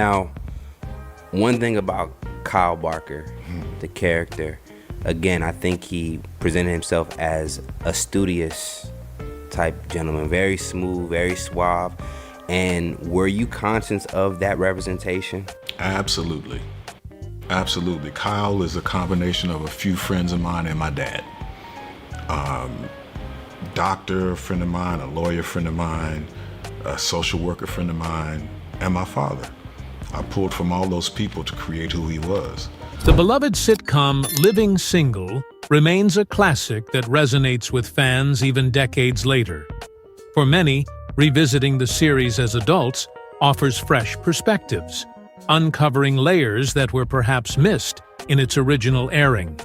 Now, one thing about Kyle Barker, the character, again, I think he presented himself as a studious type gentleman, very smooth, very suave. And were you conscious of that representation? Absolutely. Absolutely. Kyle is a combination of a few friends of mine and my dad. Doctor friend of mine, a lawyer friend of mine, a social worker friend of mine, and my father. I pulled from all those people to create who he was. The beloved sitcom Living Single remains a classic that resonates with fans even decades later. For many, revisiting the series as adults offers fresh perspectives, uncovering layers that were perhaps missed in its original airing.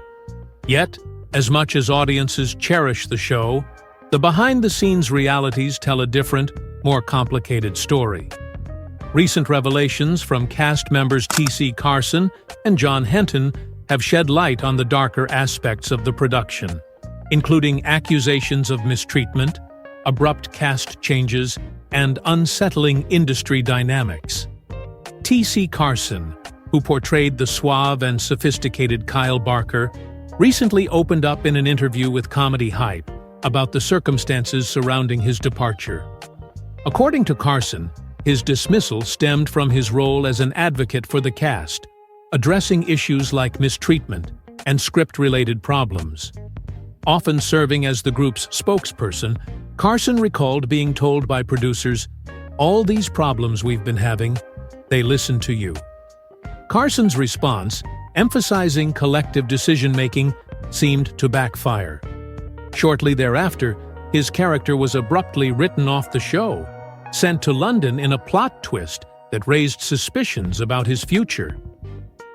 Yet, as much as audiences cherish the show, the behind-the-scenes realities tell a different, more complicated story. Recent revelations from cast members T.C. Carson and John Henton have shed light on the darker aspects of the production, including accusations of mistreatment, abrupt cast changes, and unsettling industry dynamics. T.C. Carson, who portrayed the suave and sophisticated Kyle Barker, recently opened up in an interview with Comedy Hype about the circumstances surrounding his departure. According to Carson, his dismissal stemmed from his role as an advocate for the cast, addressing issues like mistreatment and script-related problems. Often serving as the group's spokesperson, Carson recalled being told by producers, "All these problems we've been having, they listen to you." Carson's response, emphasizing collective decision-making, seemed to backfire. Shortly thereafter, his character was abruptly written off the show, sent to London in a plot twist that raised suspicions about his future.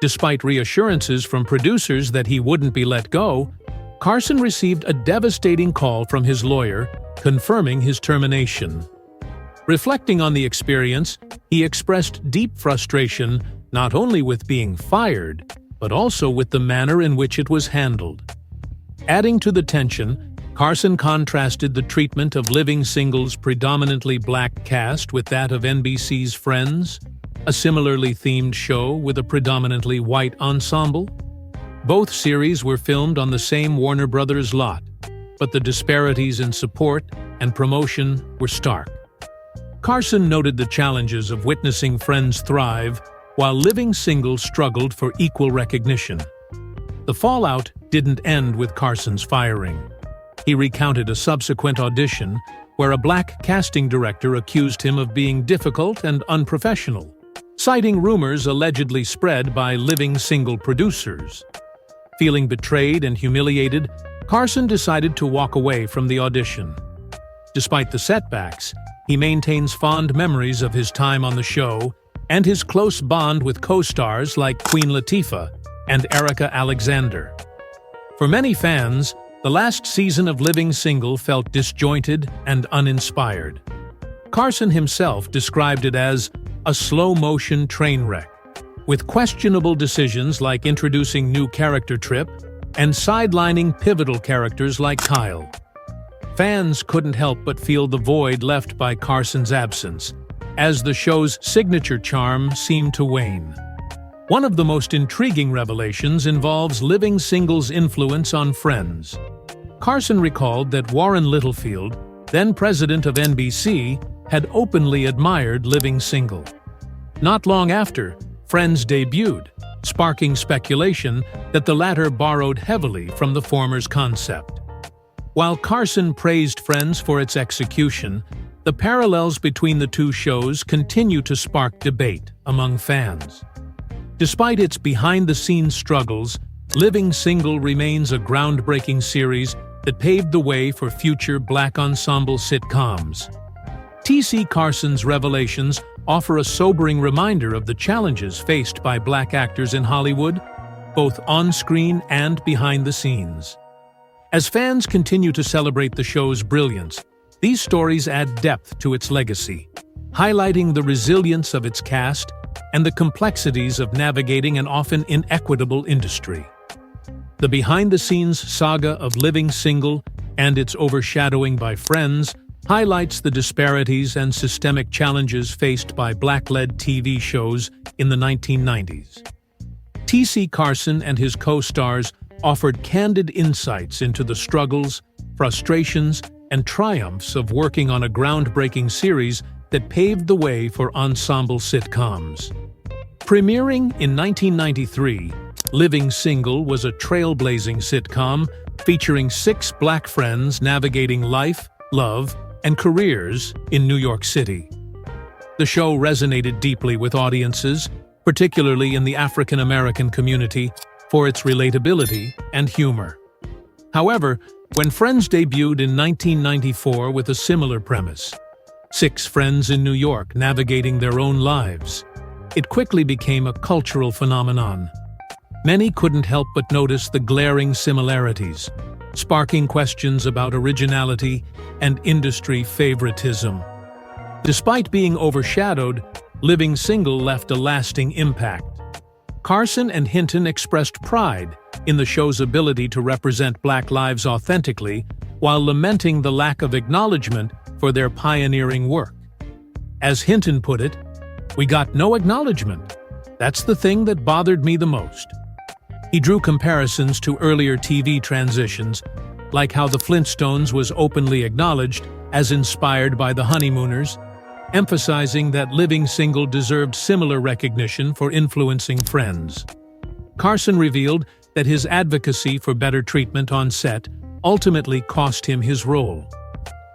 Despite reassurances from producers that he wouldn't be let go, Carson received a devastating call from his lawyer, confirming his termination. Reflecting on the experience, he expressed deep frustration not only with being fired, but also with the manner in which it was handled. Adding to the tension, Carson contrasted the treatment of Living Single's predominantly black cast with that of NBC's Friends, a similarly themed show with a predominantly white ensemble. Both series were filmed on the same Warner Brothers lot, but the disparities in support and promotion were stark. Carson noted the challenges of witnessing Friends thrive while Living Single struggled for equal recognition. The fallout didn't end with Carson's firing. He recounted a subsequent audition where a black casting director accused him of being difficult and unprofessional, citing rumors allegedly spread by Living Single producers. Feeling betrayed and humiliated, Carson decided to walk away from the audition. Despite the setbacks, he maintains fond memories of his time on the show and his close bond with co-stars like Queen Latifah and Erica Alexander. For many fans, the last season of Living Single felt disjointed and uninspired. Carson himself described it as a slow-motion train wreck, with questionable decisions like introducing new character Trip and sidelining pivotal characters like Kyle. Fans couldn't help but feel the void left by Carson's absence, as the show's signature charm seemed to wane. One of the most intriguing revelations involves Living Single's influence on Friends. Carson recalled that Warren Littlefield, then president of NBC, had openly admired Living Single. Not long after, Friends debuted, sparking speculation that the latter borrowed heavily from the former's concept. While Carson praised Friends for its execution, the parallels between the two shows continue to spark debate among fans. Despite its behind-the-scenes struggles, Living Single remains a groundbreaking series that paved the way for future black ensemble sitcoms. T.C. Carson's revelations offer a sobering reminder of the challenges faced by black actors in Hollywood, both on-screen and behind the scenes. As fans continue to celebrate the show's brilliance, these stories add depth to its legacy, highlighting the resilience of its cast and the complexities of navigating an often inequitable industry. The behind-the-scenes saga of Living Single and its overshadowing by Friends highlights the disparities and systemic challenges faced by Black-led TV shows in the 1990s. T.C. Carson and his co-stars offered candid insights into the struggles, frustrations, and triumphs of working on a groundbreaking series that paved the way for ensemble sitcoms. Premiering in 1993, Living Single was a trailblazing sitcom featuring 6 Black friends navigating life, love, and careers in New York City. The show resonated deeply with audiences, particularly in the African American community, for its relatability and humor. However, when Friends debuted in 1994 with a similar premise, 6 friends in New York navigating their own lives, it quickly became a cultural phenomenon. Many couldn't help but notice the glaring similarities, sparking questions about originality and industry favoritism. Despite being overshadowed, Living Single left a lasting impact. Carson and Hinton expressed pride in the show's ability to represent Black lives authentically while lamenting the lack of acknowledgement for their pioneering work. As Hinton put it, "We got no acknowledgement. That's the thing that bothered me the most." He drew comparisons to earlier TV transitions, like how The Flintstones was openly acknowledged as inspired by The Honeymooners, emphasizing that Living Single deserved similar recognition for influencing Friends. Carson revealed that his advocacy for better treatment on set ultimately cost him his role.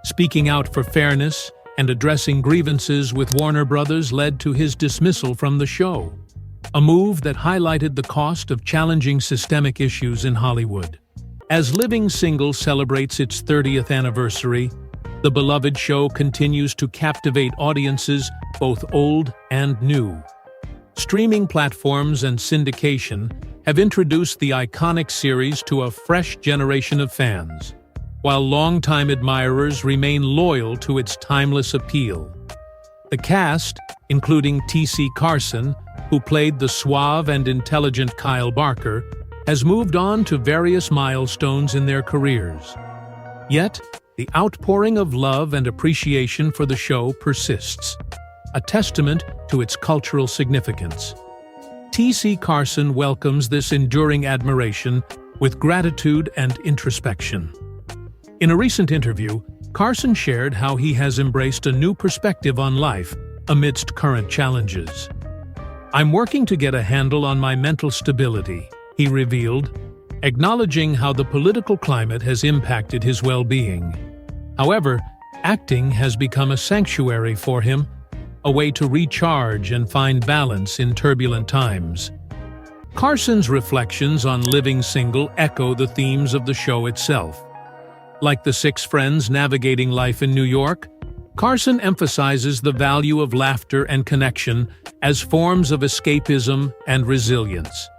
Speaking out for fairness and addressing grievances with Warner Brothers led to his dismissal from the show, a move that highlighted the cost of challenging systemic issues in Hollywood. As Living Single celebrates its 30th anniversary, the beloved show continues to captivate audiences both old and new. Streaming platforms and syndication have introduced the iconic series to a fresh generation of fans, while longtime admirers remain loyal to its timeless appeal. The cast, including T.C. Carson, who played the suave and intelligent Kyle Barker, has moved on to various milestones in their careers. Yet, the outpouring of love and appreciation for the show persists, a testament to its cultural significance. T.C. Carson welcomes this enduring admiration with gratitude and introspection. In a recent interview, Carson shared how he has embraced a new perspective on life amidst current challenges. "I'm working to get a handle on my mental stability," he revealed, acknowledging how the political climate has impacted his well-being. However, acting has become a sanctuary for him, a way to recharge and find balance in turbulent times. Carson's reflections on Living Single echo the themes of the show itself. Like the 6 friends navigating life in New York, Carson emphasizes the value of laughter and connection as forms of escapism and resilience.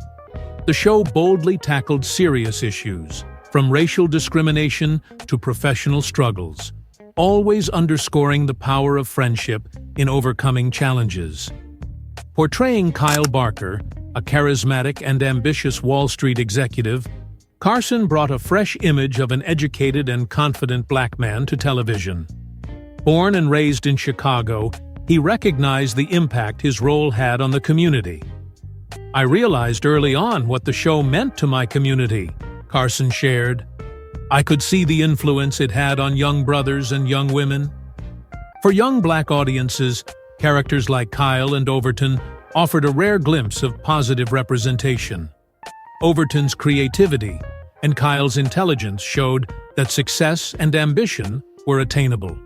The show boldly tackled serious issues, from racial discrimination to professional struggles, always underscoring the power of friendship in overcoming challenges. Portraying Kyle Barker, a charismatic and ambitious Wall Street executive, Carson brought a fresh image of an educated and confident Black man to television. Born and raised in Chicago, he recognized the impact his role had on the community. "I realized early on what the show meant to my community," Carson shared. "I could see the influence it had on young brothers and young women." For young Black audiences, characters like Kyle and Overton offered a rare glimpse of positive representation. Overton's creativity and Kyle's intelligence showed that success and ambition were attainable.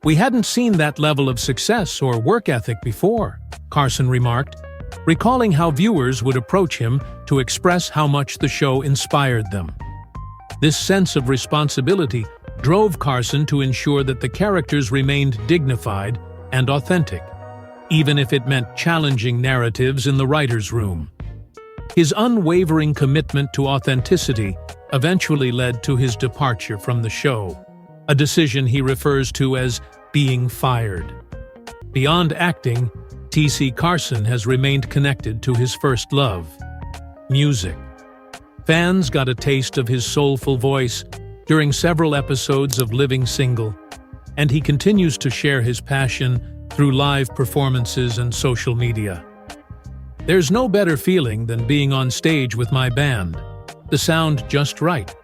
"We hadn't seen that level of success or work ethic before," Carson remarked, recalling how viewers would approach him to express how much the show inspired them. This sense of responsibility drove Carson to ensure that the characters remained dignified and authentic, even if it meant challenging narratives in the writer's room. His unwavering commitment to authenticity eventually led to his departure from the show, a decision he refers to as being fired. Beyond acting, T.C. Carson has remained connected to his first love, music. Fans got a taste of his soulful voice during several episodes of Living Single, and he continues to share his passion through live performances and social media. "There's no better feeling than being on stage with my band. The sound just right,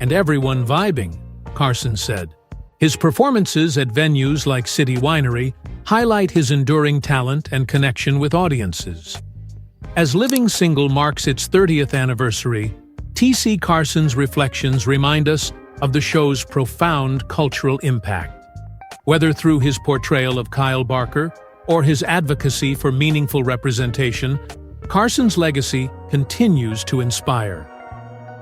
and everyone vibing," Carson said. His performances at venues like City Winery highlight his enduring talent and connection with audiences. As Living Single marks its 30th anniversary, T.C. Carson's reflections remind us of the show's profound cultural impact. Whether through his portrayal of Kyle Barker or his advocacy for meaningful representation, Carson's legacy continues to inspire.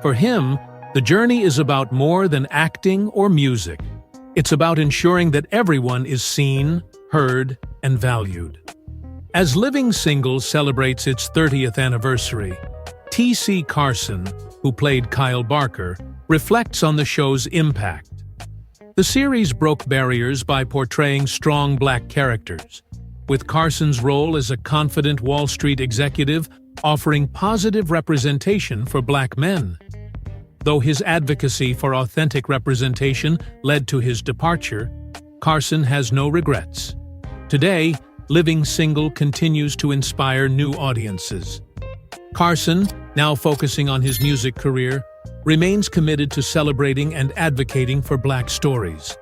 For him, the journey is about more than acting or music. It's about ensuring that everyone is seen, heard, and valued. As Living Single celebrates its 30th anniversary, T.C. Carson, who played Kyle Barker, reflects on the show's impact. The series broke barriers by portraying strong black characters, with Carson's role as a confident Wall Street executive offering positive representation for black men. Though his advocacy for authentic representation led to his departure, Carson has no regrets. Today, Living Single continues to inspire new audiences. Carson, now focusing on his music career, remains committed to celebrating and advocating for black stories.